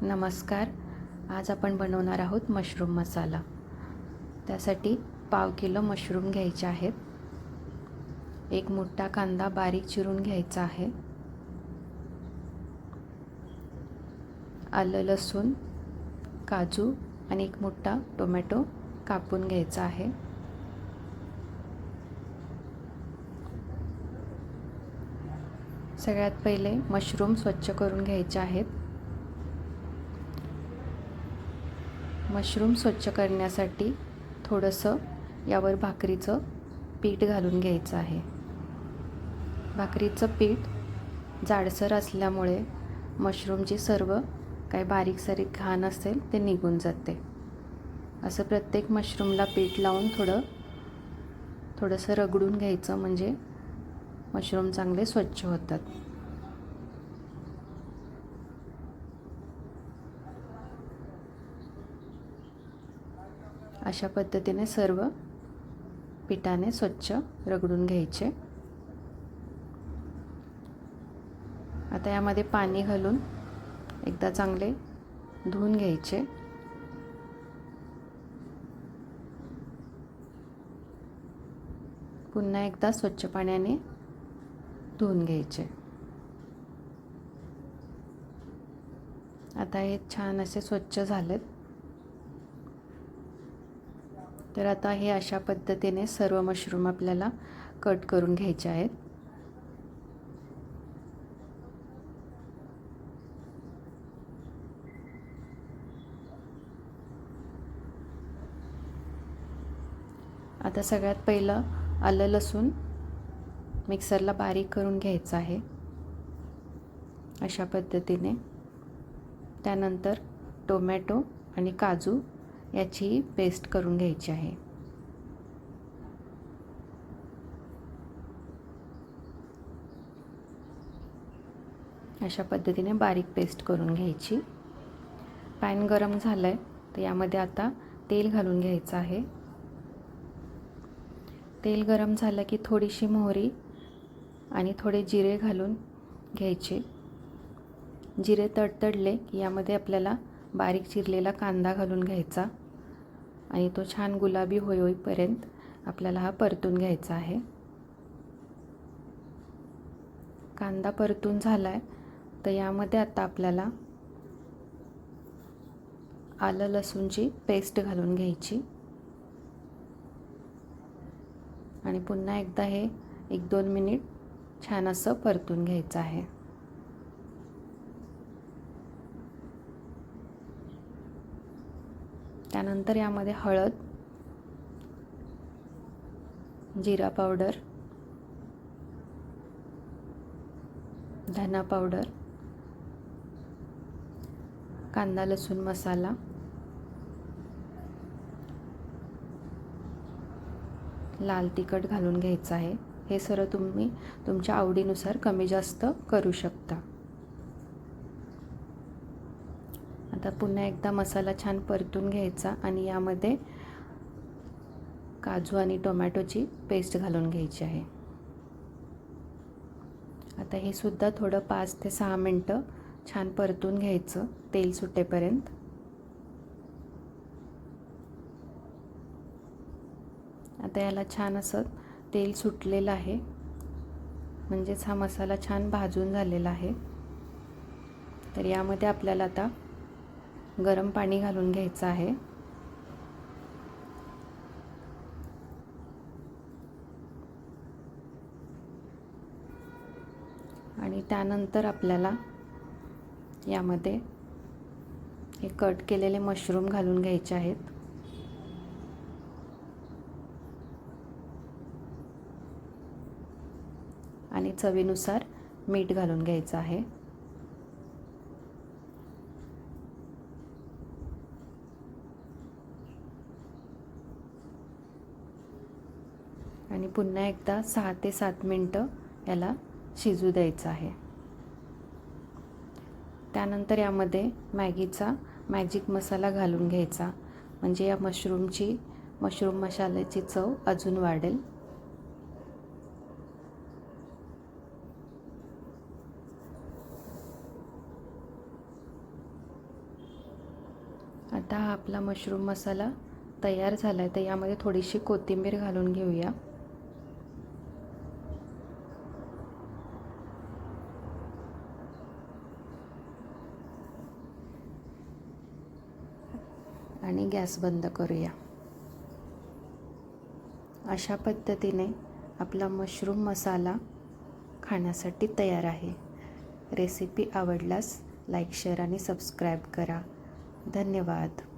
नमस्कार. आज आपण बनवणार आहोत मशरूम मसाला. त्यासाठी पाव किलो मशरूम घ्यायचे आहेत. एक मोठा कांदा बारीक चिरून घ्यायचा आहे. आलं, लसूण, काजू आणि एक मोठा टोमॅटो कापून घ्यायचा आहे. सगळ्यात पहिले मशरूम स्वच्छ करून घ्यायचे आहेत. मशरूम स्वच्छ करण्यासाठी थोडंसं यावर भाकरीचं पीठ घालून घ्यायचं आहे. भाकरीचं पीठ जाडसर असल्यामुळे मशरूमची सर्व काही बारीक सारीक घाण असेल ते निघून जाते. असं प्रत्येक मशरूमला पीठ लावून थोडंसं रगडून घ्यायचं, म्हणजे मशरूम चांगले स्वच्छ होतात. अशा पद्धतीने सर्व पिठाने स्वच्छ रगडून घ्यायचे. आता यामध्ये पाणी घालून एकदा चांगले धुवून घ्यायचे. पुन्हा एकदा स्वच्छ पाण्याने धुवून घ्यायचे. आता हे छान असे स्वच्छ झालेत. तर आता हे अशा पद्धतीने सर्व मशरूम आपल्याला कट करून घ्यायचे आहेत. आता सगळ्यात पहिलं आलं लसूण मिक्सरला बारीक करून घ्यायचं आहे अशा पद्धतीने. त्यानंतर टोमॅटो आणि काजू याची पेस्ट करून घ्यायची आहे. अशा पद्धतीने बारीक पेस्ट करून घ्यायची. पॅन गरम झालंय तर यामध्ये आता तेल घालून घ्यायचं आहे. तेल गरम झालं की थोडीशी मोहरी आणि थोडे जिरे घालून घ्यायचे. जिरे तडतडले की यामध्ये आपल्याला बारीक चिरलेला कांदा घालून घ्यायचा आणि तो छान गुलाबी होईपर्यंत आपल्याला हा परतून घ्यायचा आहे. कांदा परतून झालाय तर यामध्ये आता आपल्याला आलं लसूणची पेस्ट घालून घ्यायची आणि पुन्हा एकदा हे 1-2 मिनिट छान असं परतून घ्यायचं आहे. त्यानंतर यामध्ये हळद, जिरा पावडर, धना पावडर, कांदा लसूण मसाला, लाल तिखट घालून घ्यायचं आहे. हे सर्व तुम्ही तुमच्या आवडीनुसार कमी जास्त करू शकता. आता पुन्हा एकदा मसाला छान परतून घ्यायचा आणि यामध्ये काजू आणि टोमॅटोची पेस्ट घालून घ्यायची आहे. आता हे सुद्धा थोडं 5 ते 6 मिनटं छान परतून घ्यायचं तेल सुटेपर्यंत. आता याला छान असं तेल सुटलेलं आहे, म्हणजेच हा मसाला छान भाजून झालेला आहे. तर यामध्ये आपल्याला आता गरम पाणी घालून घ्यायचं आहे. आणि त्यानंतर आपल्याला यामध्ये हे कट केलेले मशरूम घालून घ्यायचे आहेत. आणि चवीनुसार मीठ घालून घ्यायचं आहे. आणि पुन्हा एकदा 6 ते 7 मिनटं याला शिजू द्यायचं आहे. त्यानंतर यामध्ये मॅगीचा मॅजिक मसाला घालून घ्यायचा, म्हणजे या मशरूम मसाल्याची चव अजून वाढेल. आता हा आपला मशरूम मसाला तयार झाला आहे, तर यामध्ये थोडीशी कोथिंबीर घालून घेऊया. आणि गॅस बंद करूया. अशा पद्धतीने आपला मशरूम मसाला खाण्यासाठी तयार आहे. रेसिपी आवडल्यास लाईक, शेअर आणि सबस्क्राईब करा. धन्यवाद.